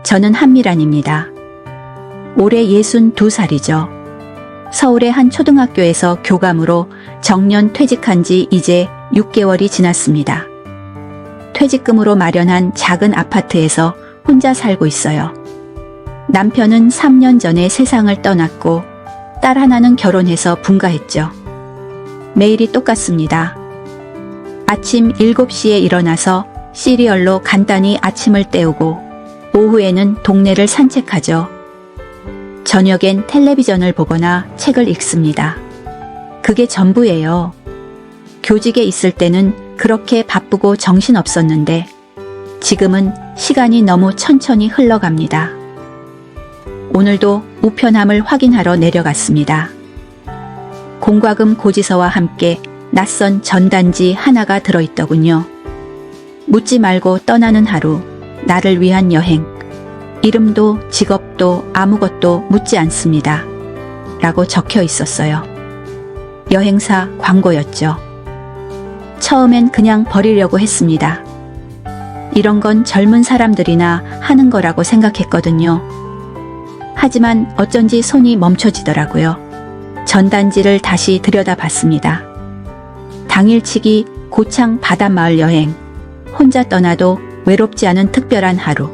저는 한미란입니다. 올해 62살이죠. 서울의 한 초등학교에서 교감으로 정년 퇴직한 지 이제 6개월이 지났습니다. 퇴직금으로 마련한 작은 아파트에서 혼자 살고 있어요. 남편은 3년 전에 세상을 떠났고 딸 하나는 결혼해서 분가했죠. 매일이 똑같습니다. 아침 7시에 일어나서 시리얼로 간단히 아침을 때우고 오후에는 동네를 산책하죠. 저녁엔 텔레비전을 보거나 책을 읽습니다. 그게 전부예요. 교직에 있을 때는 그렇게 바쁘고 정신없었는데 지금은 시간이 너무 천천히 흘러갑니다. 오늘도 우편함을 확인하러 내려갔습니다. 공과금 고지서와 함께 낯선 전단지 하나가 들어있더군요. 묻지 말고 떠나는 하루, 나를 위한 여행. 이름도 직업도 아무것도 묻지 않습니다. 라고 적혀 있었어요. 여행사 광고였죠. 처음엔 그냥 버리려고 했습니다. 이런 건 젊은 사람들이나 하는 거라고 생각했거든요. 하지만 어쩐지 손이 멈춰지더라고요. 전단지를 다시 들여다봤습니다. 당일치기 고창 바닷마을 여행. 혼자 떠나도 외롭지 않은 특별한 하루.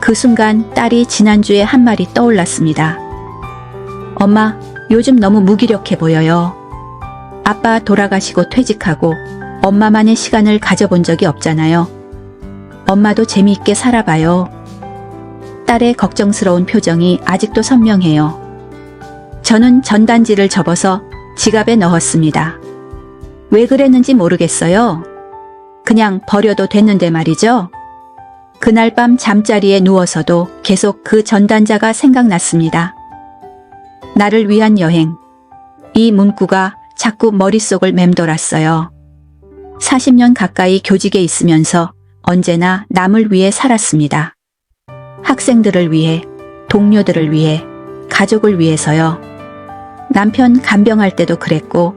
그 순간 딸이 지난주에 한 말이 떠올랐습니다. 엄마, 요즘 너무 무기력해 보여요. 아빠 돌아가시고 퇴직하고 엄마만의 시간을 가져본 적이 없잖아요. 엄마도 재미있게 살아봐요. 딸의 걱정스러운 표정이 아직도 선명해요. 저는 전단지를 접어서 지갑에 넣었습니다. 왜 그랬는지 모르겠어요. 그냥 버려도 됐는데 말이죠. 그날 밤 잠자리에 누워서도 계속 그 전단자가 생각났습니다. 나를 위한 여행. 이 문구가 자꾸 머릿속을 맴돌았어요. 40년 가까이 교직에 있으면서 언제나 남을 위해 살았습니다. 학생들을 위해, 동료들을 위해, 가족을 위해서요. 남편 간병할 때도 그랬고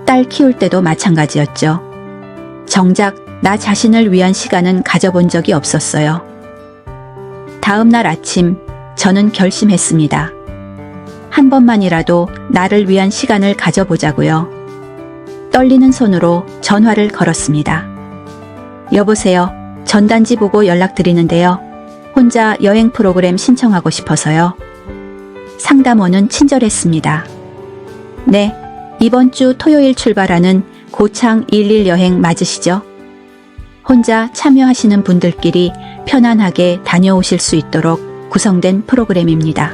딸 키울 때도 마찬가지였죠. 정작 나 자신을 위한 시간은 가져본 적이 없었어요. 다음 날 아침 저는 결심했습니다. 한 번만이라도 나를 위한 시간을 가져보자고요. 떨리는 손으로 전화를 걸었습니다. 여보세요. 전단지 보고 연락드리는데요. 혼자 여행 프로그램 신청하고 싶어서요. 상담원은 친절했습니다. 네, 이번 주 토요일 출발하는 고창 11 여행 맞으시죠? 혼자 참여하시는 분들끼리 편안하게 다녀오실 수 있도록 구성된 프로그램입니다.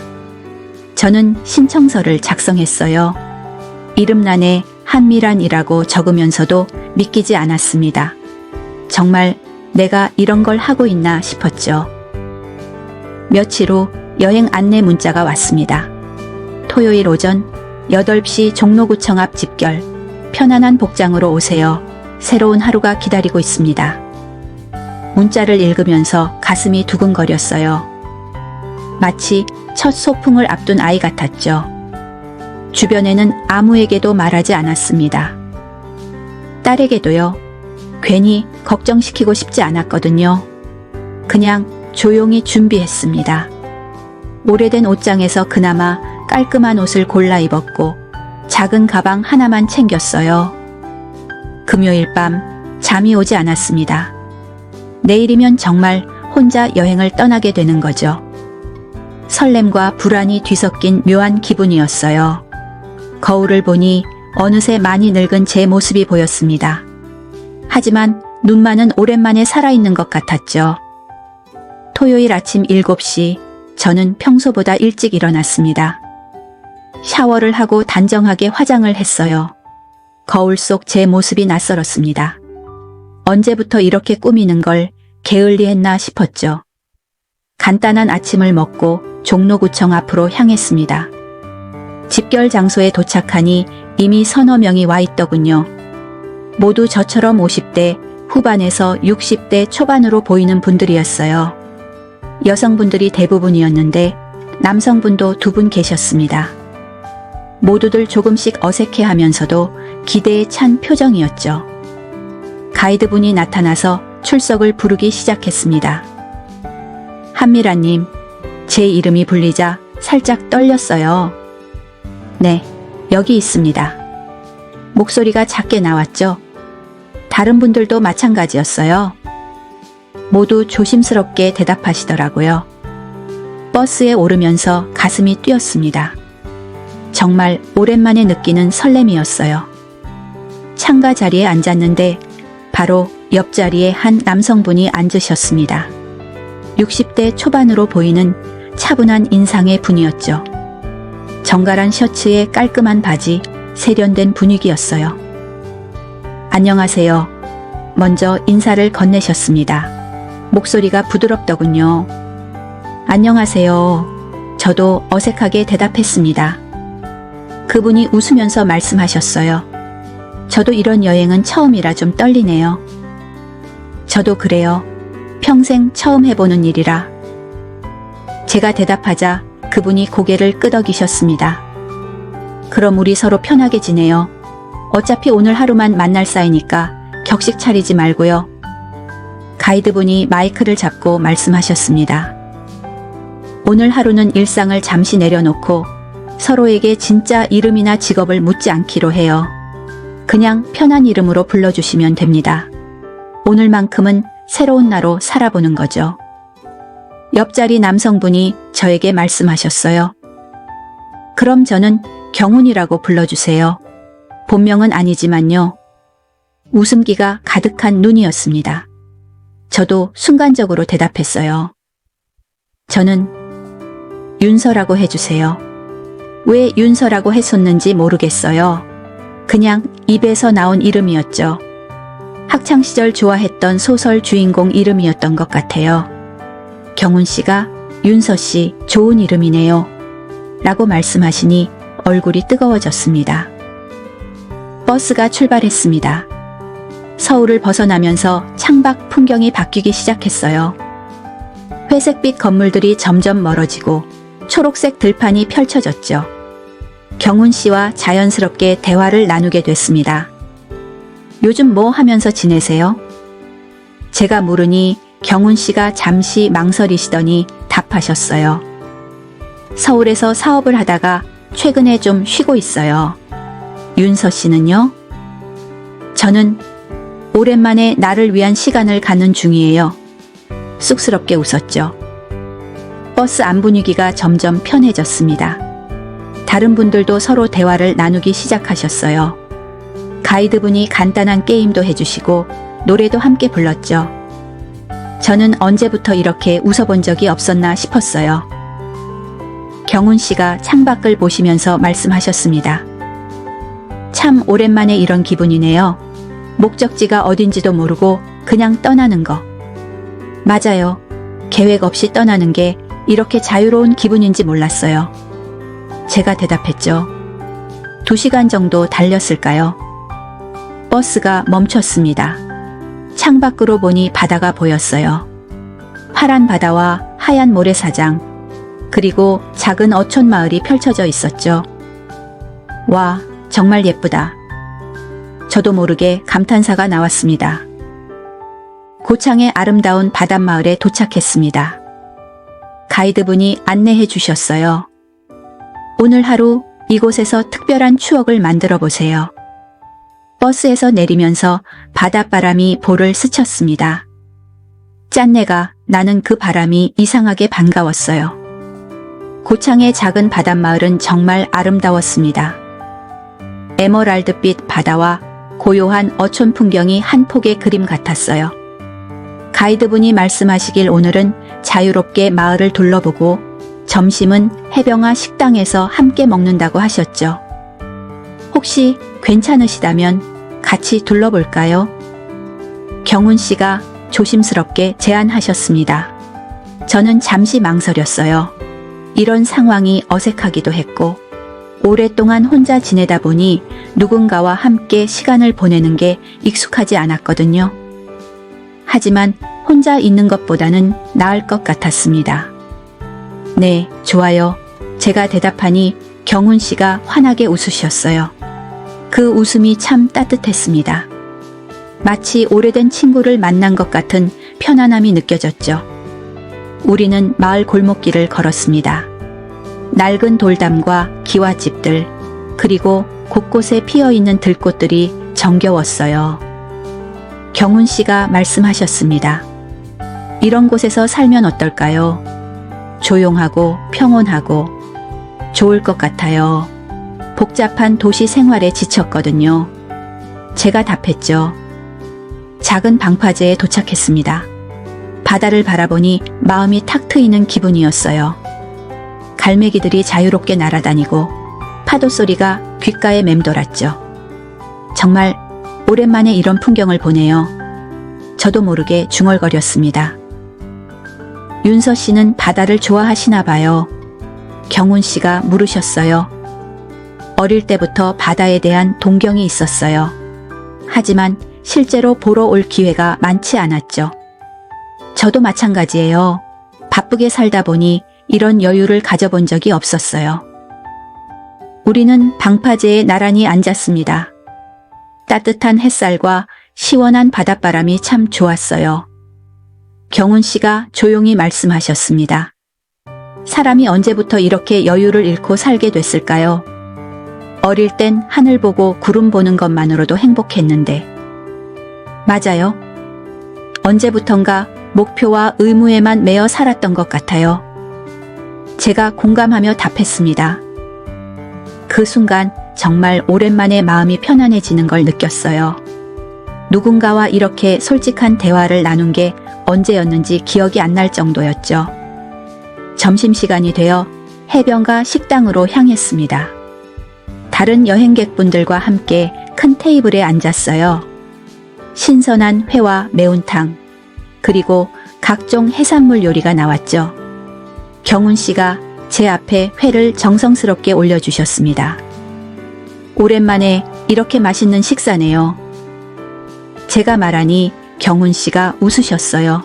저는 신청서를 작성했어요. 이름란에 한미란이라고 적으면서도 믿기지 않았습니다. 정말 내가 이런 걸 하고 있나 싶었죠. 며칠 후 여행 안내 문자가 왔습니다. 토요일 오전 8시 종로구청 앞 집결. 편안한 복장으로 오세요. 새로운 하루가 기다리고 있습니다. 문자를 읽으면서 가슴이 두근거렸어요. 마치 첫 소풍을 앞둔 아이 같았죠. 주변에는 아무에게도 말하지 않았습니다. 딸에게도요. 괜히 걱정시키고 싶지 않았거든요. 그냥 조용히 준비했습니다. 오래된 옷장에서 그나마 깔끔한 옷을 골라 입었고 작은 가방 하나만 챙겼어요. 금요일 밤 잠이 오지 않았습니다. 내일이면 정말 혼자 여행을 떠나게 되는 거죠. 설렘과 불안이 뒤섞인 묘한 기분이었어요. 거울을 보니 어느새 많이 늙은 제 모습이 보였습니다. 하지만 눈만은 오랜만에 살아있는 것 같았죠. 토요일 아침 7시 저는 평소보다 일찍 일어났습니다. 샤워를 하고 단정하게 화장을 했어요. 거울 속 제 모습이 낯설었습니다. 언제부터 이렇게 꾸미는 걸 게을리했나 싶었죠. 간단한 아침을 먹고 종로구청 앞으로 향했습니다. 집결 장소에 도착하니 이미 서너 명이 와 있더군요. 모두 저처럼 50대 후반에서 60대 초반으로 보이는 분들이었어요. 여성분들이 대부분이었는데 남성분도 2분 계셨습니다. 모두들 조금씩 어색해하면서도 기대에 찬 표정이었죠. 가이드분이 나타나서 출석을 부르기 시작했습니다. 한미라님, 제 이름이 불리자 살짝 떨렸어요. 네, 여기 있습니다. 목소리가 작게 나왔죠. 다른 분들도 마찬가지였어요. 모두 조심스럽게 대답하시더라고요. 버스에 오르면서 가슴이 뛰었습니다. 정말 오랜만에 느끼는 설렘이었어요. 창가 자리에 앉았는데 바로 옆자리에 한 남성분이 앉으셨습니다. 60대 초반으로 보이는 차분한 인상의 분이었죠. 정갈한 셔츠에 깔끔한 바지, 세련된 분위기였어요. 안녕하세요. 먼저 인사를 건네셨습니다. 목소리가 부드럽더군요. 안녕하세요. 저도 어색하게 대답했습니다. 그분이 웃으면서 말씀하셨어요. 저도 이런 여행은 처음이라 좀 떨리네요. 저도 그래요. 평생 처음 해보는 일이라. 제가 대답하자 그분이 고개를 끄덕이셨습니다. 그럼 우리 서로 편하게 지내요. 어차피 오늘 하루만 만날 사이니까 격식 차리지 말고요. 가이드분이 마이크를 잡고 말씀하셨습니다. 오늘 하루는 일상을 잠시 내려놓고 서로에게 진짜 이름이나 직업을 묻지 않기로 해요. 그냥 편한 이름으로 불러주시면 됩니다. 오늘만큼은 새로운 나로 살아보는 거죠. 옆자리 남성분이 저에게 말씀하셨어요. 그럼 저는 경훈이라고 불러주세요. 본명은 아니지만요. 웃음기가 가득한 눈이었습니다. 저도 순간적으로 대답했어요. 저는 윤서라고 해주세요. 왜 윤서라고 했었는지 모르겠어요. 그냥 입에서 나온 이름이었죠. 학창시절 좋아했던 소설 주인공 이름이었던 것 같아요. 경훈 씨가 윤서 씨 좋은 이름이네요. 라고 말씀하시니 얼굴이 뜨거워졌습니다. 버스가 출발했습니다. 서울을 벗어나면서 창밖 풍경이 바뀌기 시작했어요. 회색빛 건물들이 점점 멀어지고 초록색 들판이 펼쳐졌죠. 경훈 씨와 자연스럽게 대화를 나누게 됐습니다. 요즘 뭐 하면서 지내세요? 제가 물으니 경훈 씨가 잠시 망설이시더니 답하셨어요. 서울에서 사업을 하다가 최근에 좀 쉬고 있어요. 윤서 씨는요? 저는 오랜만에 나를 위한 시간을 갖는 중이에요. 쑥스럽게 웃었죠. 버스 안 분위기가 점점 편해졌습니다. 다른 분들도 서로 대화를 나누기 시작하셨어요. 가이드분이 간단한 게임도 해주시고 노래도 함께 불렀죠. 저는 언제부터 이렇게 웃어본 적이 없었나 싶었어요. 경훈 씨가 창밖을 보시면서 말씀하셨습니다. 참 오랜만에 이런 기분이네요. 목적지가 어딘지도 모르고 그냥 떠나는 거. 맞아요. 계획 없이 떠나는 게 이렇게 자유로운 기분인지 몰랐어요. 제가 대답했죠. 2시간 정도 달렸을까요? 버스가 멈췄습니다. 창밖으로 보니 바다가 보였어요. 파란 바다와 하얀 모래사장, 그리고 작은 어촌 마을이 펼쳐져 있었죠. 와, 정말 예쁘다. 저도 모르게 감탄사가 나왔습니다. 고창의 아름다운 바닷마을에 도착했습니다. 가이드분이 안내해 주셨어요. 오늘 하루 이곳에서 특별한 추억을 만들어 보세요. 버스에서 내리면서 바닷바람이 볼을 스쳤습니다. 짠내가 나는 그 바람이 이상하게 반가웠어요. 고창의 작은 바닷마을은 정말 아름다웠습니다. 에메랄드빛 바다와 고요한 어촌 풍경이 한 폭의 그림 같았어요. 가이드분이 말씀하시길 오늘은 자유롭게 마을을 둘러보고 점심은 해병아 식당에서 함께 먹는다고 하셨죠. 혹시 괜찮으시다면 같이 둘러볼까요? 경훈 씨가 조심스럽게 제안하셨습니다. 저는 잠시 망설였어요. 이런 상황이 어색하기도 했고 오랫동안 혼자 지내다 보니 누군가와 함께 시간을 보내는 게 익숙하지 않았거든요. 하지만 혼자 있는 것보다는 나을 것 같았습니다. 네, 좋아요. 제가 대답하니 경훈 씨가 환하게 웃으셨어요. 그 웃음이 참 따뜻했습니다. 마치 오래된 친구를 만난 것 같은 편안함이 느껴졌죠. 우리는 마을 골목길을 걸었습니다. 낡은 돌담과 기와집들, 그리고 곳곳에 피어있는 들꽃들이 정겨웠어요. 경훈 씨가 말씀하셨습니다. 이런 곳에서 살면 어떨까요? 조용하고 평온하고 좋을 것 같아요. 복잡한 도시 생활에 지쳤거든요. 제가 답했죠. 작은 방파제에 도착했습니다. 바다를 바라보니 마음이 탁 트이는 기분이었어요. 갈매기들이 자유롭게 날아다니고 파도 소리가 귓가에 맴돌았죠. 정말 오랜만에 이런 풍경을 보네요. 저도 모르게 중얼거렸습니다. 윤서 씨는 바다를 좋아하시나 봐요. 경훈 씨가 물으셨어요. 어릴 때부터 바다에 대한 동경이 있었어요. 하지만 실제로 보러 올 기회가 많지 않았죠. 저도 마찬가지예요. 바쁘게 살다 보니 이런 여유를 가져본 적이 없었어요. 우리는 방파제에 나란히 앉았습니다. 따뜻한 햇살과 시원한 바닷바람이 참 좋았어요. 경훈 씨가 조용히 말씀하셨습니다. 사람이 언제부터 이렇게 여유를 잃고 살게 됐을까요? 어릴 땐 하늘 보고 구름 보는 것만으로도 행복했는데. 맞아요. 언제부턴가 목표와 의무에만 매여 살았던 것 같아요. 제가 공감하며 답했습니다. 그 순간 정말 오랜만에 마음이 편안해지는 걸 느꼈어요. 누군가와 이렇게 솔직한 대화를 나눈 게 언제였는지 기억이 안 날 정도였죠. 점심시간이 되어 해변가 식당으로 향했습니다. 다른 여행객분들과 함께 큰 테이블에 앉았어요. 신선한 회와 매운탕, 그리고 각종 해산물 요리가 나왔죠. 경훈 씨가 제 앞에 회를 정성스럽게 올려주셨습니다. 오랜만에 이렇게 맛있는 식사네요. 제가 말하니 경훈 씨가 웃으셨어요.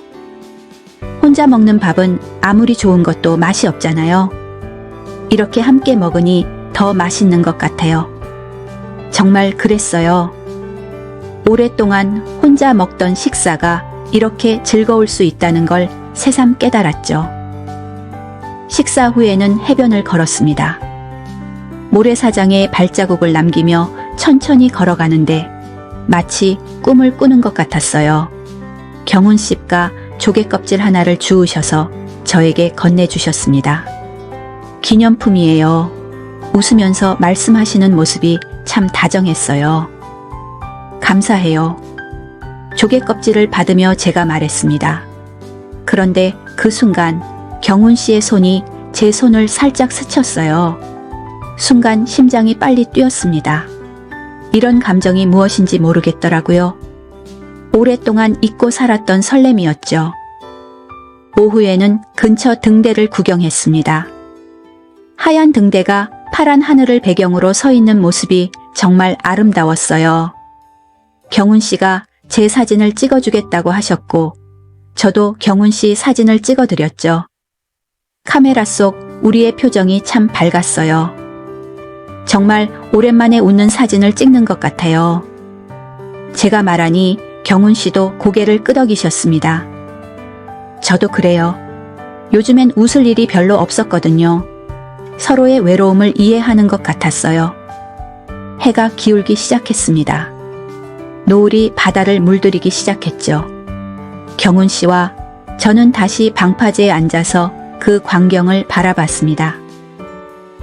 혼자 먹는 밥은 아무리 좋은 것도 맛이 없잖아요. 이렇게 함께 먹으니 더 맛있는 것 같아요. 정말 그랬어요. 오랫동안 혼자 먹던 식사가 이렇게 즐거울 수 있다는 걸 새삼 깨달았죠. 식사 후에는 해변을 걸었습니다. 모래사장에 발자국을 남기며 천천히 걸어가는데 마치 꿈을 꾸는 것 같았어요. 경훈 씨가 조개 껍질 하나를 주우셔서 저에게 건네주셨습니다. 기념품이에요. 웃으면서 말씀하시는 모습이 참 다정했어요. 감사해요. 조개 껍질을 받으며 제가 말했습니다. 그런데 그 순간 경훈 씨의 손이 제 손을 살짝 스쳤어요. 순간 심장이 빨리 뛰었습니다. 이런 감정이 무엇인지 모르겠더라고요. 오랫동안 잊고 살았던 설렘이었죠. 오후에는 근처 등대를 구경했습니다. 하얀 등대가 파란 하늘을 배경으로 서 있는 모습이 정말 아름다웠어요. 경훈 씨가 제 사진을 찍어주겠다고 하셨고 저도 경훈 씨 사진을 찍어드렸죠. 카메라 속 우리의 표정이 참 밝았어요. 정말 오랜만에 웃는 사진을 찍는 것 같아요. 제가 말하니 경훈 씨도 고개를 끄덕이셨습니다. 저도 그래요. 요즘엔 웃을 일이 별로 없었거든요. 서로의 외로움을 이해하는 것 같았어요. 해가 기울기 시작했습니다. 노을이 바다를 물들이기 시작했죠. 경훈 씨와 저는 다시 방파제에 앉아서 그 광경을 바라봤습니다.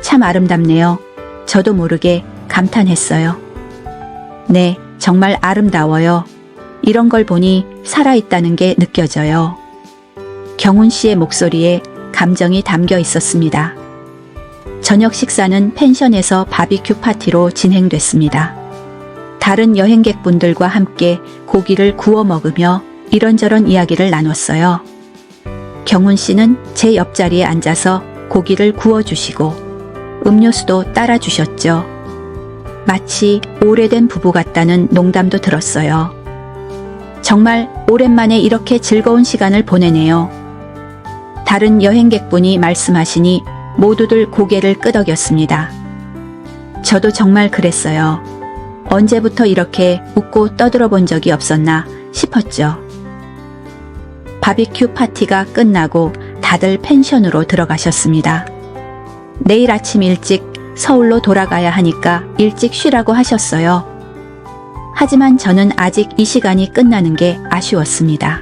참 아름답네요. 저도 모르게 감탄했어요. 네, 정말 아름다워요. 이런 걸 보니 살아있다는 게 느껴져요. 경훈 씨의 목소리에 감정이 담겨 있었습니다. 저녁 식사는 펜션에서 바비큐 파티로 진행됐습니다. 다른 여행객분들과 함께 고기를 구워 먹으며 이런저런 이야기를 나눴어요. 경훈 씨는 제 옆자리에 앉아서 고기를 구워주시고 음료수도 따라주셨죠. 마치 오래된 부부 같다는 농담도 들었어요. 정말 오랜만에 이렇게 즐거운 시간을 보내네요. 다른 여행객분이 말씀하시니 모두들 고개를 끄덕였습니다. 저도 정말 그랬어요. 언제부터 이렇게 웃고 떠들어 본 적이 없었나 싶었죠. 바비큐 파티가 끝나고 다들 펜션으로 들어가셨습니다. 내일 아침 일찍 서울로 돌아가야 하니까 일찍 쉬라고 하셨어요. 하지만 저는 아직 이 시간이 끝나는 게 아쉬웠습니다.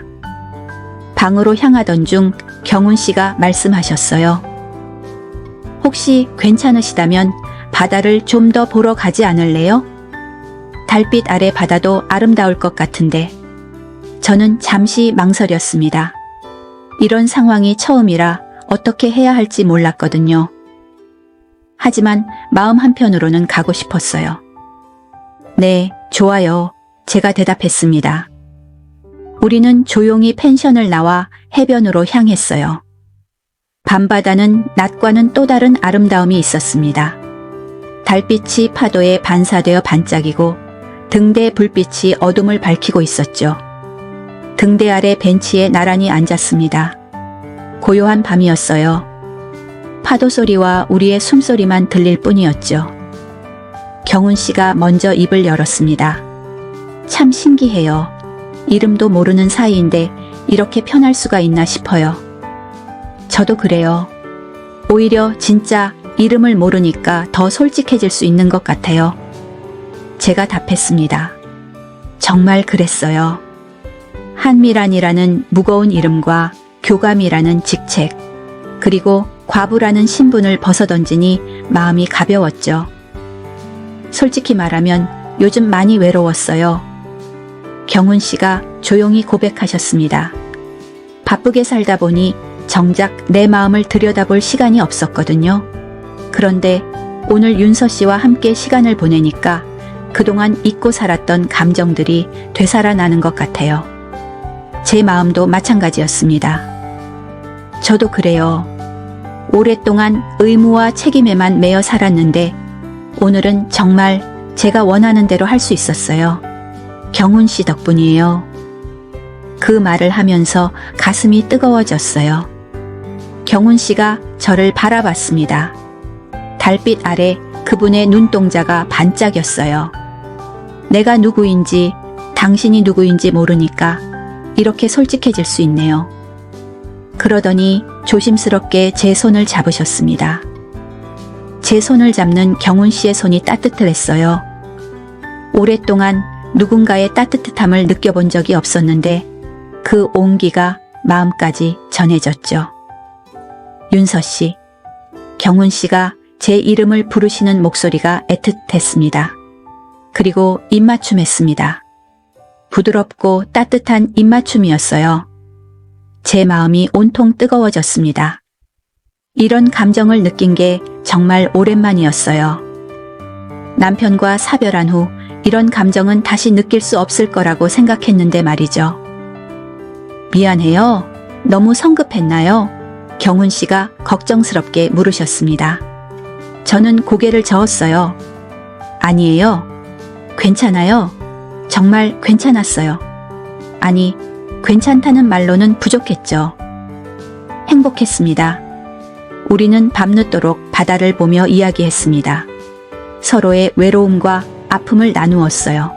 방으로 향하던 중 경훈 씨가 말씀하셨어요. 혹시 괜찮으시다면 바다를 좀 더 보러 가지 않을래요? 달빛 아래 바다도 아름다울 것 같은데. 저는 잠시 망설였습니다. 이런 상황이 처음이라 어떻게 해야 할지 몰랐거든요. 하지만 마음 한편으로는 가고 싶었어요. 네, 좋아요. 제가 대답했습니다. 우리는 조용히 펜션을 나와 해변으로 향했어요. 밤바다는 낮과는 또 다른 아름다움이 있었습니다. 달빛이 파도에 반사되어 반짝이고 등대 불빛이 어둠을 밝히고 있었죠. 등대 아래 벤치에 나란히 앉았습니다. 고요한 밤이었어요. 파도 소리와 우리의 숨소리만 들릴 뿐이었죠. 경훈 씨가 먼저 입을 열었습니다. 참 신기해요. 이름도 모르는 사이인데 이렇게 편할 수가 있나 싶어요. 저도 그래요. 오히려 진짜 이름을 모르니까 더 솔직해질 수 있는 것 같아요. 제가 답했습니다. 정말 그랬어요. 한미란이라는 무거운 이름과 교감이라는 직책, 그리고 과부라는 신분을 벗어던지니 마음이 가벼웠죠. 솔직히 말하면 요즘 많이 외로웠어요. 경훈 씨가 조용히 고백하셨습니다. 바쁘게 살다 보니 정작 내 마음을 들여다볼 시간이 없었거든요. 그런데 오늘 윤서 씨와 함께 시간을 보내니까 그동안 잊고 살았던 감정들이 되살아나는 것 같아요. 제 마음도 마찬가지였습니다. 저도 그래요. 오랫동안 의무와 책임에만 매여 살았는데 오늘은 정말 제가 원하는 대로 할 수 있었어요. 경훈 씨 덕분이에요. 그 말을 하면서 가슴이 뜨거워졌어요. 경훈 씨가 저를 바라봤습니다. 달빛 아래 그분의 눈동자가 반짝였어요. 내가 누구인지 당신이 누구인지 모르니까 이렇게 솔직해질 수 있네요. 그러더니 조심스럽게 제 손을 잡으셨습니다. 제 손을 잡는 경훈 씨의 손이 따뜻했어요. 오랫동안 누군가의 따뜻함을 느껴본 적이 없었는데 그 온기가 마음까지 전해졌죠. 윤서 씨, 경훈 씨가 제 이름을 부르시는 목소리가 애틋했습니다. 그리고 입맞춤했습니다. 부드럽고 따뜻한 입맞춤이었어요. 제 마음이 온통 뜨거워졌습니다. 이런 감정을 느낀 게 정말 오랜만이었어요. 남편과 사별한 후 이런 감정은 다시 느낄 수 없을 거라고 생각했는데 말이죠. 미안해요. 너무 성급했나요? 경훈 씨가 걱정스럽게 물으셨습니다. 저는 고개를 저었어요. 아니에요. 괜찮아요. 정말 괜찮았어요. 아니, 괜찮다는 말로는 부족했죠. 행복했습니다. 우리는 밤늦도록 바다를 보며 이야기했습니다. 서로의 외로움과 아픔을 나누었어요.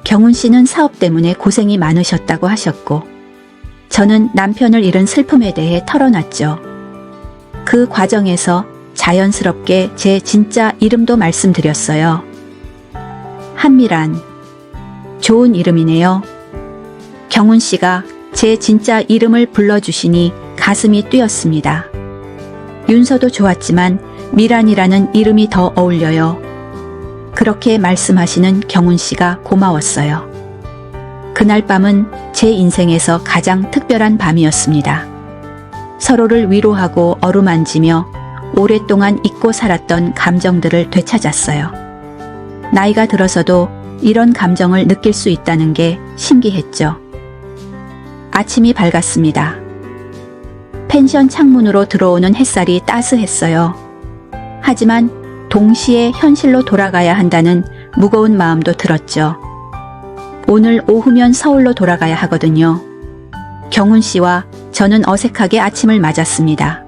경훈 씨는 사업 때문에 고생이 많으셨다고 하셨고, 저는 남편을 잃은 슬픔에 대해 털어놨죠. 그 과정에서 자연스럽게 제 진짜 이름도 말씀드렸어요. 한미란. 좋은 이름이네요. 경훈 씨가 제 진짜 이름을 불러주시니 가슴이 뛰었습니다. 윤서도 좋았지만 미란이라는 이름이 더 어울려요. 그렇게 말씀하시는 경훈 씨가 고마웠어요. 그날 밤은 제 인생에서 가장 특별한 밤이었습니다. 서로를 위로하고 어루만지며 오랫동안 잊고 살았던 감정들을 되찾았어요. 나이가 들어서도 이런 감정을 느낄 수 있다는 게 신기했죠. 아침이 밝았습니다. 펜션 창문으로 들어오는 햇살이 따스했어요. 하지만 동시에 현실로 돌아가야 한다는 무거운 마음도 들었죠. 오늘 오후면 서울로 돌아가야 하거든요. 경훈 씨와 저는 어색하게 아침을 맞았습니다.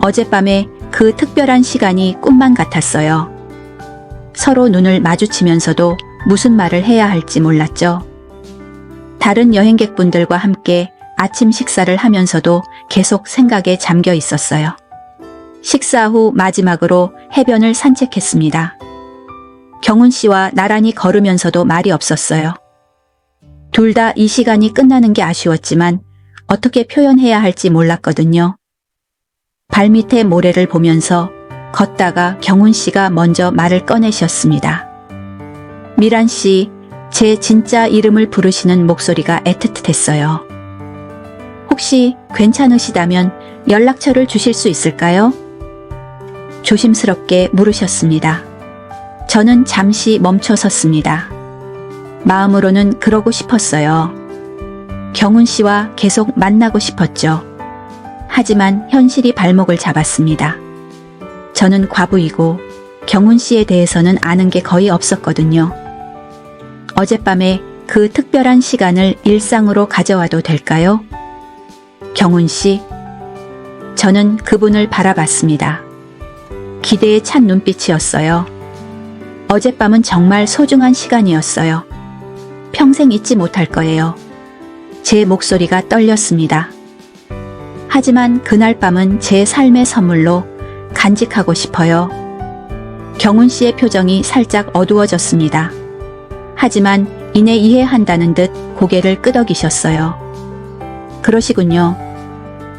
어젯밤에 그 특별한 시간이 꿈만 같았어요. 서로 눈을 마주치면서도 무슨 말을 해야 할지 몰랐죠. 다른 여행객분들과 함께 아침 식사를 하면서도 계속 생각에 잠겨 있었어요. 식사 후 마지막으로 해변을 산책했습니다. 경훈 씨와 나란히 걸으면서도 말이 없었어요. 둘 다 이 시간이 끝나는 게 아쉬웠지만 어떻게 표현해야 할지 몰랐거든요. 발밑에 모래를 보면서 걷다가 경훈 씨가 먼저 말을 꺼내셨습니다. 미란 씨, 제 진짜 이름을 부르시는 목소리가 애틋했어요. 혹시 괜찮으시다면 연락처를 주실 수 있을까요? 조심스럽게 물으셨습니다. 저는 잠시 멈춰 섰습니다. 마음으로는 그러고 싶었어요. 경훈 씨와 계속 만나고 싶었죠. 하지만 현실이 발목을 잡았습니다. 저는 과부이고 경훈 씨에 대해서는 아는 게 거의 없었거든요. 어젯밤에 그 특별한 시간을 일상으로 가져와도 될까요? 경훈 씨, 저는 그분을 바라봤습니다. 기대에 찬 눈빛이었어요. 어젯밤은 정말 소중한 시간이었어요. 평생 잊지 못할 거예요. 제 목소리가 떨렸습니다. 하지만 그날 밤은 제 삶의 선물로 간직하고 싶어요. 경훈 씨의 표정이 살짝 어두워졌습니다. 하지만 이내 이해한다는 듯 고개를 끄덕이셨어요. 그러시군요.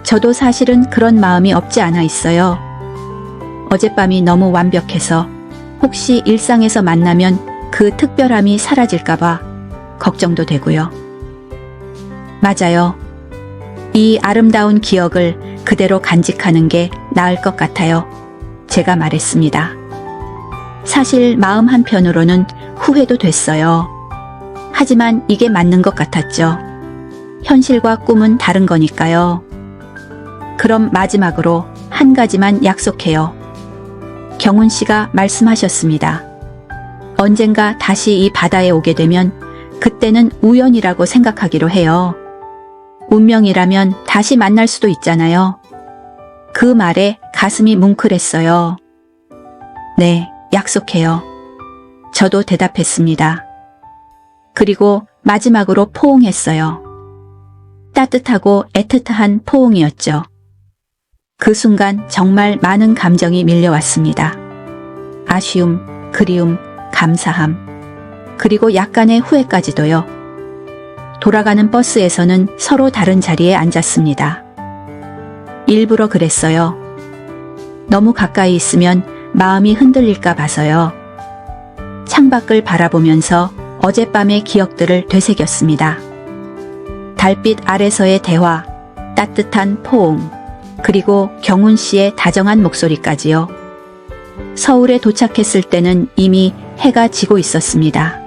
저도 사실은 그런 마음이 없지 않아 있어요. 어젯밤이 너무 완벽해서 혹시 일상에서 만나면 그 특별함이 사라질까봐 걱정도 되고요. 맞아요. 이 아름다운 기억을 그대로 간직하는 게 나을 것 같아요. 제가 말했습니다. 사실 마음 한편으로는 후회도 됐어요. 하지만 이게 맞는 것 같았죠. 현실과 꿈은 다른 거니까요. 그럼 마지막으로 한 가지만 약속해요. 경훈 씨가 말씀하셨습니다. 언젠가 다시 이 바다에 오게 되면 그때는 우연이라고 생각하기로 해요. 운명이라면 다시 만날 수도 있잖아요. 그 말에 가슴이 뭉클했어요. 네, 약속해요. 저도 대답했습니다. 그리고 마지막으로 포옹했어요. 따뜻하고 애틋한 포옹이었죠. 그 순간 정말 많은 감정이 밀려왔습니다. 아쉬움, 그리움, 감사함, 그리고 약간의 후회까지도요. 돌아가는 버스에서는 서로 다른 자리에 앉았습니다. 일부러 그랬어요. 너무 가까이 있으면 마음이 흔들릴까 봐서요. 창밖을 바라보면서 어젯밤의 기억들을 되새겼습니다. 달빛 아래서의 대화, 따뜻한 포옹, 그리고 경훈 씨의 다정한 목소리까지요. 서울에 도착했을 때는 이미 해가 지고 있었습니다.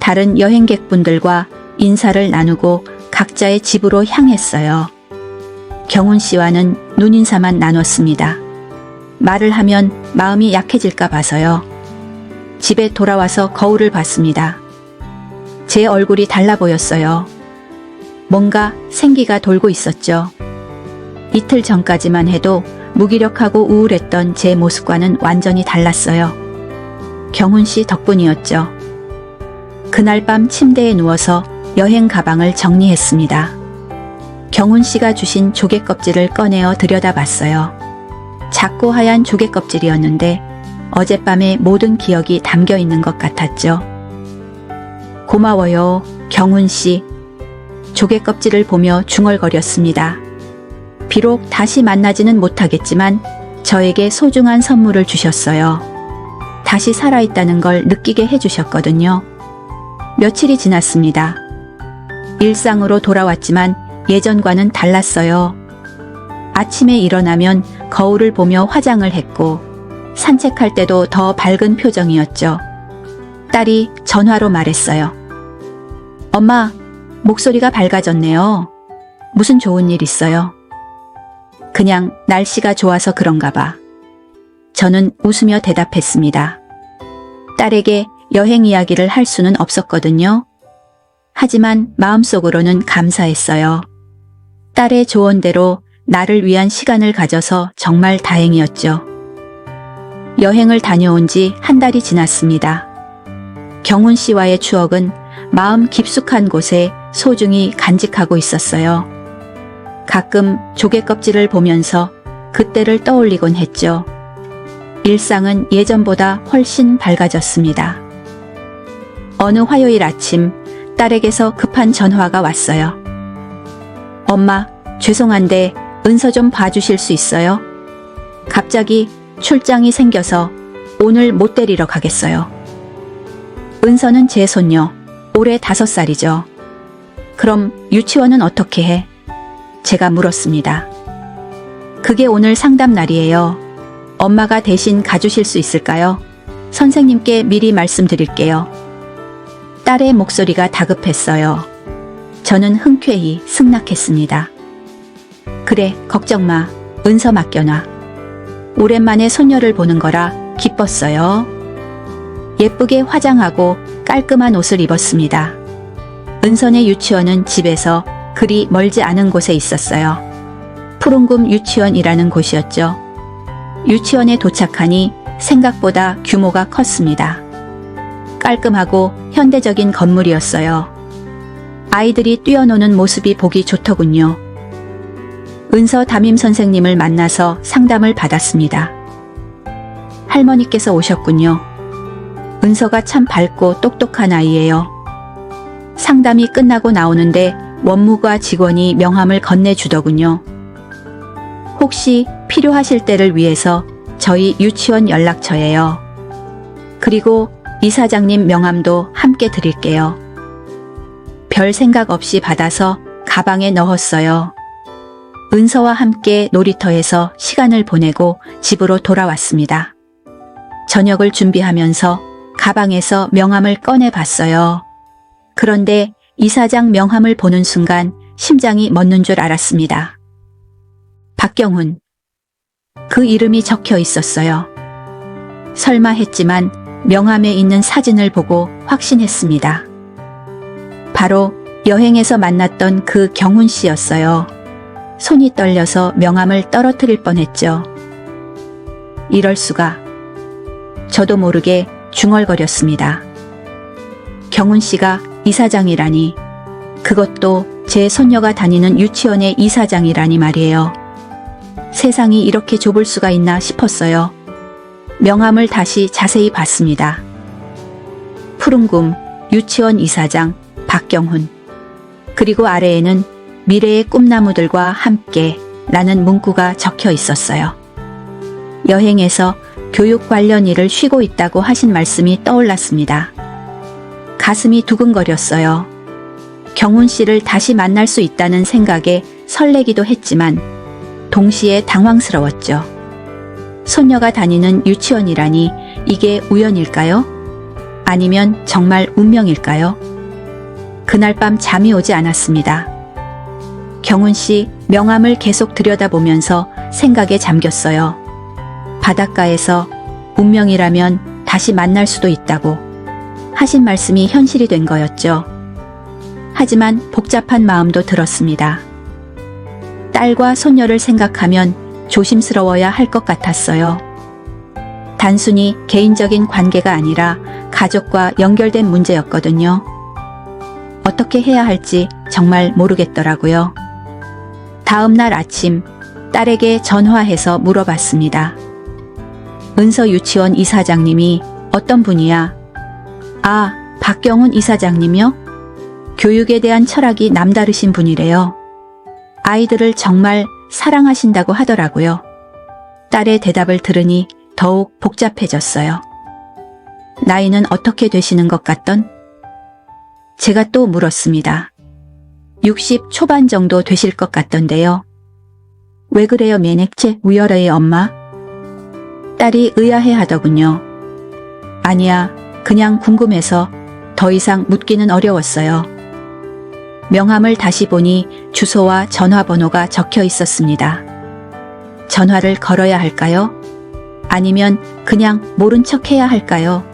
다른 여행객분들과 인사를 나누고 각자의 집으로 향했어요. 경훈 씨와는 눈인사만 나눴습니다. 말을 하면 마음이 약해질까 봐서요. 집에 돌아와서 거울을 봤습니다. 제 얼굴이 달라 보였어요. 뭔가 생기가 돌고 있었죠. 이틀 전까지만 해도 무기력하고 우울했던 제 모습과는 완전히 달랐어요. 경훈 씨 덕분이었죠. 그날 밤 침대에 누워서 여행 가방을 정리했습니다. 경훈 씨가 주신 조개 껍질을 꺼내어 들여다봤어요. 작고 하얀 조개 껍질이었는데 어젯밤의 모든 기억이 담겨 있는 것 같았죠. 고마워요, 경훈 씨. 조개 껍질을 보며 중얼거렸습니다. 비록 다시 만나지는 못하겠지만 저에게 소중한 선물을 주셨어요. 다시 살아있다는 걸 느끼게 해주셨거든요. 며칠이 지났습니다. 일상으로 돌아왔지만 예전과는 달랐어요. 아침에 일어나면 거울을 보며 화장을 했고 산책할 때도 더 밝은 표정이었죠. 딸이 전화로 말했어요. 엄마, 목소리가 밝아졌네요. 무슨 좋은 일 있어요? 그냥 날씨가 좋아서 그런가 봐. 저는 웃으며 대답했습니다. 딸에게 여행 이야기를 할 수는 없었거든요. 하지만 마음속으로는 감사했어요. 딸의 조언대로 나를 위한 시간을 가져서 정말 다행이었죠. 여행을 다녀온 지 한 달이 지났습니다. 경훈 씨와의 추억은 마음 깊숙한 곳에 소중히 간직하고 있었어요. 가끔 조개 껍질을 보면서 그때를 떠올리곤 했죠. 일상은 예전보다 훨씬 밝아졌습니다. 어느 화요일 아침 딸에게서 급한 전화가 왔어요. 엄마, 죄송한데 은서 좀 봐주실 수 있어요? 갑자기 출장이 생겨서 오늘 못 데리러 가겠어요. 은서는 제 손녀, 올해 5살이죠. 그럼 유치원은 어떻게 해? 제가 물었습니다. 그게 오늘 상담 날이에요. 엄마가 대신 가주실 수 있을까요? 선생님께 미리 말씀드릴게요. 딸의 목소리가 다급했어요. 저는 흔쾌히 승낙했습니다. 그래, 걱정 마. 은서 맡겨놔. 오랜만에 손녀를 보는 거라 기뻤어요. 예쁘게 화장하고 깔끔한 옷을 입었습니다. 은선의 유치원은 집에서 그리 멀지 않은 곳에 있었어요. 푸른금 유치원이라는 곳이었죠. 유치원에 도착하니 생각보다 규모가 컸습니다. 깔끔하고 현대적인 건물이었어요. 아이들이 뛰어노는 모습이 보기 좋더군요. 은서 담임 선생님을 만나서 상담을 받았습니다. 할머니께서 오셨군요. 은서가 참 밝고 똑똑한 아이예요. 상담이 끝나고 나오는데 원무과 직원이 명함을 건네주더군요. 혹시 필요하실 때를 위해서 저희 유치원 연락처예요. 그리고 이사장님 명함도 함께 드릴게요. 별 생각 없이 받아서 가방에 넣었어요. 은서와 함께 놀이터에서 시간을 보내고 집으로 돌아왔습니다. 저녁을 준비하면서 가방에서 명함을 꺼내 봤어요. 그런데 이사장 명함을 보는 순간 심장이 멎는 줄 알았습니다. 박경훈. 그 이름이 적혀 있었어요. 설마 했지만 명함에 있는 사진을 보고 확신했습니다. 바로 여행에서 만났던 그 경훈 씨였어요. 손이 떨려서 명함을 떨어뜨릴 뻔했죠. 이럴 수가. 저도 모르게 중얼거렸습니다. 경훈 씨가 이사장이라니, 그것도 제 손녀가 다니는 유치원의 이사장이라니 말이에요. 세상이 이렇게 좁을 수가 있나 싶었어요. 명함을 다시 자세히 봤습니다. 푸른금 유치원 이사장 박경훈. 그리고 아래에는 미래의 꿈나무들과 함께 라는 문구가 적혀 있었어요. 여행에서 교육 관련 일을 쉬고 있다고 하신 말씀이 떠올랐습니다. 가슴이 두근거렸어요. 경훈 씨를 다시 만날 수 있다는 생각에 설레기도 했지만 동시에 당황스러웠죠. 손녀가 다니는 유치원이라니 이게 우연일까요? 아니면 정말 운명일까요? 그날 밤 잠이 오지 않았습니다. 경훈 씨 명함을 계속 들여다보면서 생각에 잠겼어요. 바닷가에서 운명이라면 다시 만날 수도 있다고 하신 말씀이 현실이 된 거였죠. 하지만 복잡한 마음도 들었습니다. 딸과 손녀를 생각하면 조심스러워야 할 것 같았어요. 단순히 개인적인 관계가 아니라 가족과 연결된 문제였거든요. 어떻게 해야 할지 정말 모르겠더라고요. 다음 날 아침 딸에게 전화해서 물어봤습니다. 은서 유치원 이사장님이 어떤 분이야? 아, 박경훈 이사장님이요? 교육에 대한 철학이 남다르신 분이래요. 아이들을 정말 사랑하신다고 하더라고요. 딸의 대답을 들으니 더욱 복잡해졌어요. 나이는 어떻게 되시는 것 같던? 제가 또 물었습니다. 60 초반 정도 되실 것 같던데요. 왜 그래요, 매넥체 우열의 엄마? 딸이 의아해 하더군요. 아니야, 그냥 궁금해서 더 이상 묻기는 어려웠어요. 명함을 다시 보니 주소와 전화번호가 적혀 있었습니다. 전화를 걸어야 할까요? 아니면 그냥 모른 척 해야 할까요?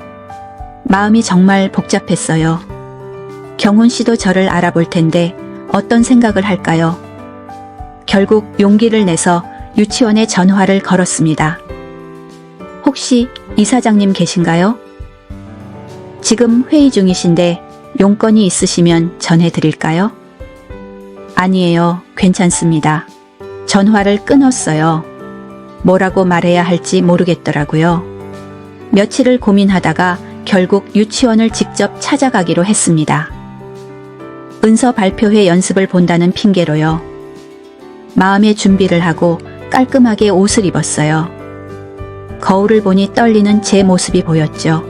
마음이 정말 복잡했어요. 경훈 씨도 저를 알아볼 텐데 어떤 생각을 할까요? 결국 용기를 내서 유치원에 전화를 걸었습니다. 혹시 이사장님 계신가요? 지금 회의 중이신데 용건이 있으시면 전해드릴까요? 아니에요. 괜찮습니다. 전화를 끊었어요. 뭐라고 말해야 할지 모르겠더라고요. 며칠을 고민하다가 결국 유치원을 직접 찾아가기로 했습니다. 은서 발표회 연습을 본다는 핑계로요. 마음의 준비를 하고 깔끔하게 옷을 입었어요. 거울을 보니 떨리는 제 모습이 보였죠.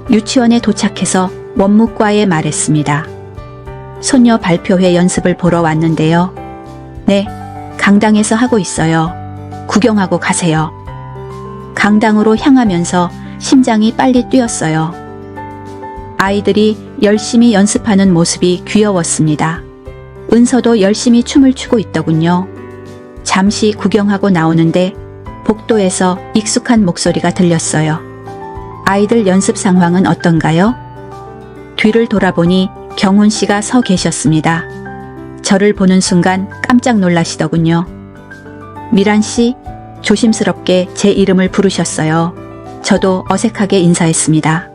유치원에 도착해서 원무과에 말했습니다. 소녀 발표회 연습을 보러 왔는데요. 네, 강당에서 하고 있어요. 구경하고 가세요. 강당으로 향하면서 심장이 빨리 뛰었어요. 아이들이 열심히 연습하는 모습이 귀여웠습니다. 은서도 열심히 춤을 추고 있더군요. 잠시 구경하고 나오는데 복도에서 익숙한 목소리가 들렸어요. 아이들 연습 상황은 어떤가요? 뒤를 돌아보니 경훈 씨가 서 계셨습니다. 저를 보는 순간 깜짝 놀라시더군요. 미란 씨, 조심스럽게 제 이름을 부르셨어요. 저도 어색하게 인사했습니다.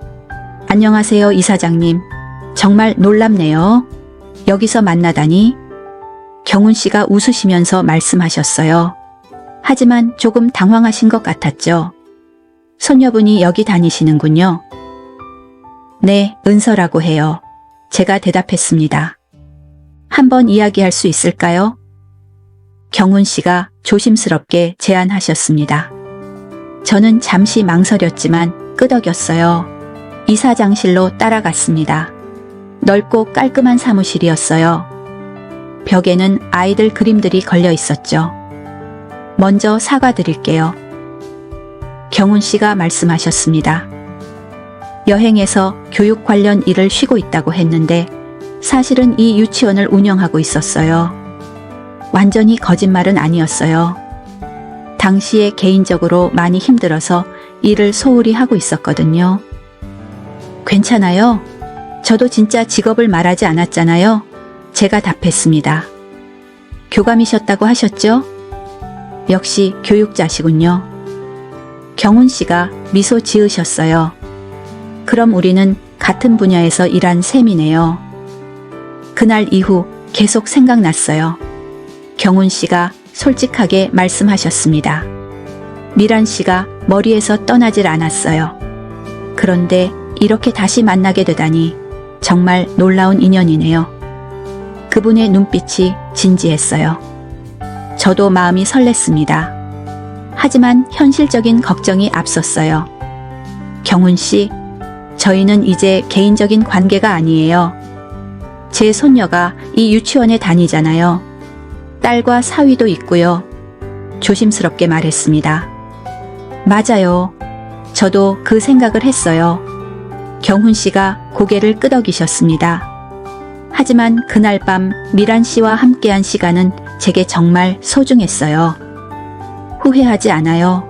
안녕하세요, 이사장님. 정말 놀랍네요. 여기서 만나다니. 경훈 씨가 웃으시면서 말씀하셨어요. 하지만 조금 당황하신 것 같았죠. 손녀분이 여기 다니시는군요. 네, 은서라고 해요. 제가 대답했습니다. 한번 이야기할 수 있을까요? 경훈 씨가 조심스럽게 제안하셨습니다. 저는 잠시 망설였지만 끄덕였어요. 이사장실로 따라갔습니다. 넓고 깔끔한 사무실이었어요. 벽에는 아이들 그림들이 걸려 있었죠. 먼저 사과드릴게요. 경훈 씨가 말씀하셨습니다. 여행에서 교육 관련 일을 쉬고 있다고 했는데 사실은 이 유치원을 운영하고 있었어요. 완전히 거짓말은 아니었어요. 당시에 개인적으로 많이 힘들어서 일을 소홀히 하고 있었거든요. 괜찮아요. 저도 진짜 직업을 말하지 않았잖아요. 제가 답했습니다. 교감이셨다고 하셨죠? 역시 교육자시군요. 경훈 씨가 미소 지으셨어요. 그럼 우리는 같은 분야에서 일한 셈이네요. 그날 이후 계속 생각났어요. 경훈 씨가 솔직하게 말씀하셨습니다. 미란 씨가 머리에서 떠나질 않았어요. 그런데 이렇게 다시 만나게 되다니 정말 놀라운 인연이네요. 그분의 눈빛이 진지했어요. 저도 마음이 설렜습니다. 하지만 현실적인 걱정이 앞섰어요. 경훈 씨, 저희는 이제 개인적인 관계가 아니에요. 제 손녀가 이 유치원에 다니잖아요. 딸과 사위도 있고요. 조심스럽게 말했습니다. 맞아요. 저도 그 생각을 했어요. 경훈 씨가 고개를 끄덕이셨습니다. 하지만 그날 밤 미란 씨와 함께한 시간은 제게 정말 소중했어요. 후회하지 않아요.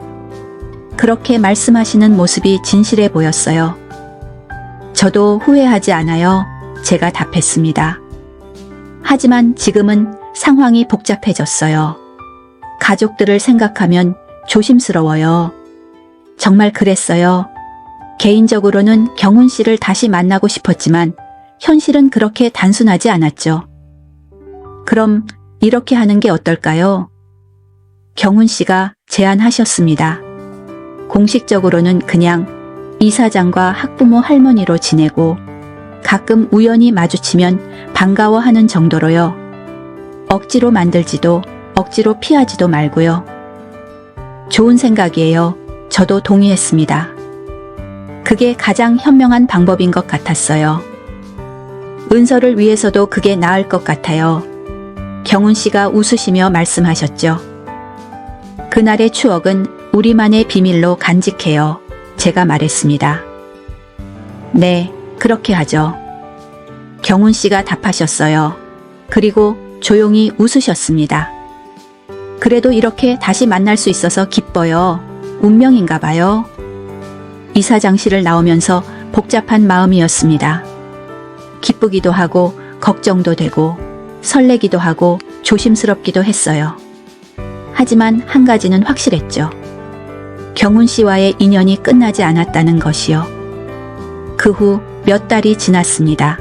그렇게 말씀하시는 모습이 진실해 보였어요. 저도 후회하지 않아요. 제가 답했습니다. 하지만 지금은 상황이 복잡해졌어요. 가족들을 생각하면 조심스러워요. 정말 그랬어요. 개인적으로는 경훈 씨를 다시 만나고 싶었지만 현실은 그렇게 단순하지 않았죠. 그럼 이렇게 하는 게 어떨까요? 경훈 씨가 제안하셨습니다. 공식적으로는 그냥 이사장과 학부모 할머니로 지내고 가끔 우연히 마주치면 반가워하는 정도로요. 억지로 만들지도 억지로 피하지도 말고요. 좋은 생각이에요. 저도 동의했습니다. 그게 가장 현명한 방법인 것 같았어요. 은서를 위해서도 그게 나을 것 같아요. 경훈 씨가 웃으시며 말씀하셨죠. 그날의 추억은 우리만의 비밀로 간직해요. 제가 말했습니다. 네, 그렇게 하죠. 경훈 씨가 답하셨어요. 그리고 조용히 웃으셨습니다. 그래도 이렇게 다시 만날 수 있어서 기뻐요. 운명인가 봐요. 이사장실을 나오면서 복잡한 마음이었습니다. 기쁘기도 하고 걱정도 되고 설레기도 하고 조심스럽기도 했어요. 하지만 한 가지는 확실했죠. 경훈 씨와의 인연이 끝나지 않았다는 것이요. 그 후 몇 달이 지났습니다.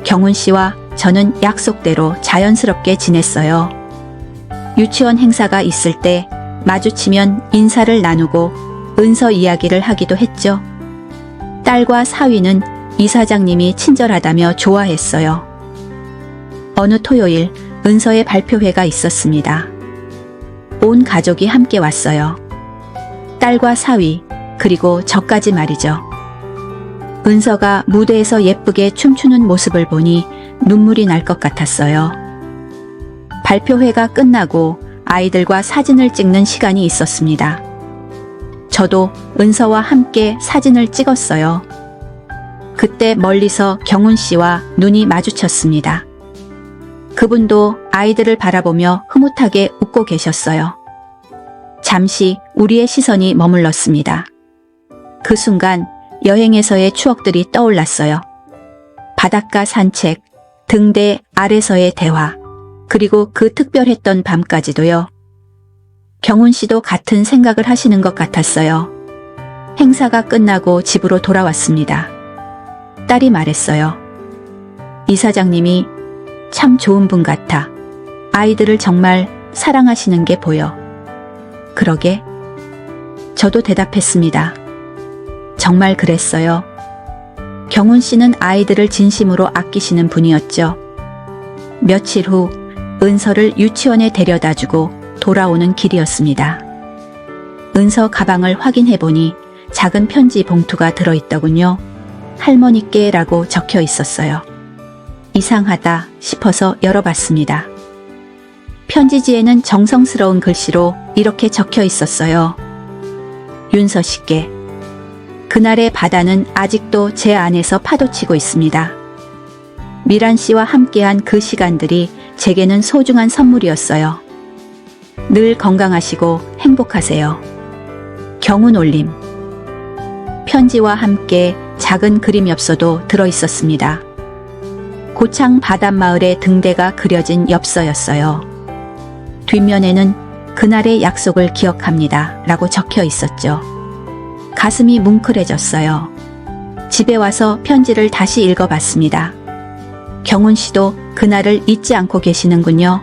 경훈 씨와 저는 약속대로 자연스럽게 지냈어요. 유치원 행사가 있을 때 마주치면 인사를 나누고 은서 이야기를 하기도 했죠. 딸과 사위는 이사장님이 친절하다며 좋아했어요. 어느 토요일 은서의 발표회가 있었습니다. 온 가족이 함께 왔어요. 딸과 사위, 그리고 저까지 말이죠. 은서가 무대에서 예쁘게 춤추는 모습을 보니 눈물이 날 것 같았어요. 발표회가 끝나고 아이들과 사진을 찍는 시간이 있었습니다. 저도 은서와 함께 사진을 찍었어요. 그때 멀리서 경훈 씨와 눈이 마주쳤습니다. 그분도 아이들을 바라보며 흐뭇하게 웃고 계셨어요. 잠시 우리의 시선이 머물렀습니다. 그 순간 여행에서의 추억들이 떠올랐어요. 바닷가 산책, 등대 아래서의 대화, 그리고 그 특별했던 밤까지도요. 경훈 씨도 같은 생각을 하시는 것 같았어요. 행사가 끝나고 집으로 돌아왔습니다. 딸이 말했어요. 이사장님이 참 좋은 분 같아. 아이들을 정말 사랑하시는 게 보여. 그러게. 저도 대답했습니다. 정말 그랬어요. 경훈 씨는 아이들을 진심으로 아끼시는 분이었죠. 며칠 후 은서를 유치원에 데려다주고 돌아오는 길이었습니다. 은서 가방을 확인해보니 작은 편지 봉투가 들어있더군요. 할머니께라고 적혀 있었어요. 이상하다 싶어서 열어봤습니다. 편지지에는 정성스러운 글씨로 이렇게 적혀 있었어요. 윤서 씨께. 그날의 바다는 아직도 제 안에서 파도치고 있습니다. 미란 씨와 함께한 그 시간들이 제게는 소중한 선물이었어요. 늘 건강하시고 행복하세요. 경훈 올림. 편지와 함께 작은 그림 엽서도 들어있었습니다. 고창 바닷마을의 등대가 그려진 엽서였어요. 뒷면에는 그날의 약속을 기억합니다 라고 적혀 있었죠. 가슴이 뭉클해졌어요. 집에 와서 편지를 다시 읽어봤습니다. 경훈 씨도 그날을 잊지 않고 계시는군요.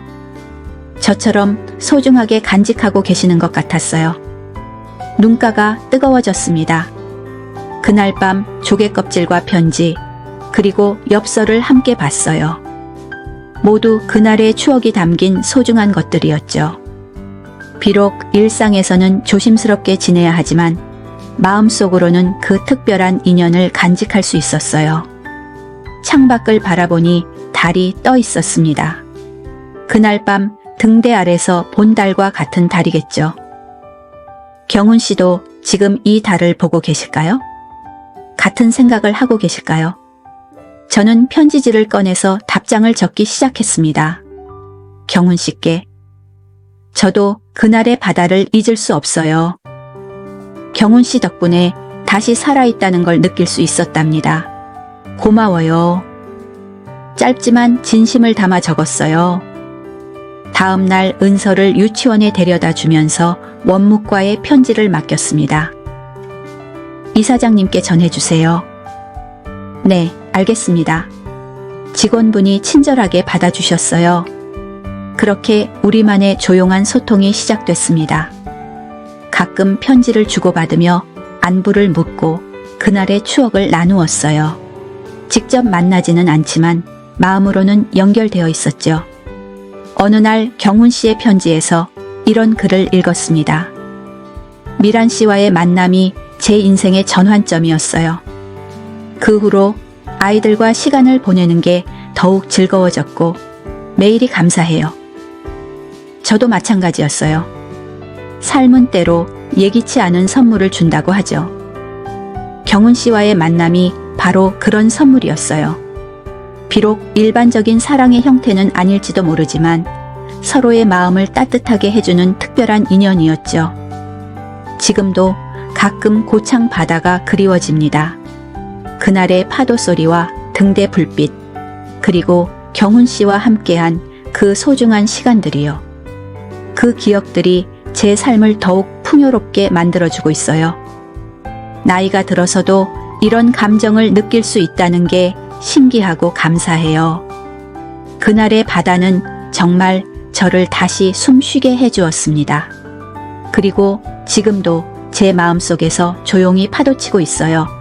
저처럼 소중하게 간직하고 계시는 것 같았어요. 눈가가 뜨거워졌습니다. 그날 밤 조개 껍질과 편지, 그리고 엽서를 함께 봤어요. 모두 그날의 추억이 담긴 소중한 것들이었죠. 비록 일상에서는 조심스럽게 지내야 하지만 마음속으로는 그 특별한 인연을 간직할 수 있었어요. 창밖을 바라보니 달이 떠 있었습니다. 그날 밤 등대 아래서 본 달과 같은 달이겠죠. 경훈 씨도 지금 이 달을 보고 계실까요? 같은 생각을 하고 계실까요? 저는 편지지를 꺼내서 답장을 적기 시작했습니다. 경훈 씨께. 저도 그날의 바다를 잊을 수 없어요. 경훈 씨 덕분에 다시 살아있다는 걸 느낄 수 있었답니다. 고마워요. 짧지만 진심을 담아 적었어요. 다음 날 은서를 유치원에 데려다 주면서 원무과에 편지를 맡겼습니다. 이사장님께 전해주세요. 네, 알겠습니다. 직원분이 친절하게 받아주셨어요. 그렇게 우리만의 조용한 소통이 시작됐습니다. 가끔 편지를 주고받으며 안부를 묻고 그날의 추억을 나누었어요. 직접 만나지는 않지만 마음으로는 연결되어 있었죠. 어느 날 경훈 씨의 편지에서 이런 글을 읽었습니다. 미란 씨와의 만남이 제 인생의 전환점이었어요. 그 후로 아이들과 시간을 보내는 게 더욱 즐거워졌고 매일이 감사해요. 저도 마찬가지였어요. 삶은 때로 예기치 않은 선물을 준다고 하죠. 경훈 씨와의 만남이 바로 그런 선물이었어요. 비록 일반적인 사랑의 형태는 아닐지도 모르지만 서로의 마음을 따뜻하게 해주는 특별한 인연이었죠. 지금도 가끔 고창 바다가 그리워집니다. 그날의 파도 소리와 등대 불빛, 그리고 경훈 씨와 함께한 그 소중한 시간들이요. 그 기억들이 제 삶을 더욱 풍요롭게 만들어주고 있어요. 나이가 들어서도 이런 감정을 느낄 수 있다는 게 신기하고 감사해요. 그날의 바다는 정말 저를 다시 숨쉬게 해주었습니다. 그리고 지금도 제 마음속에서 조용히 파도치고 있어요.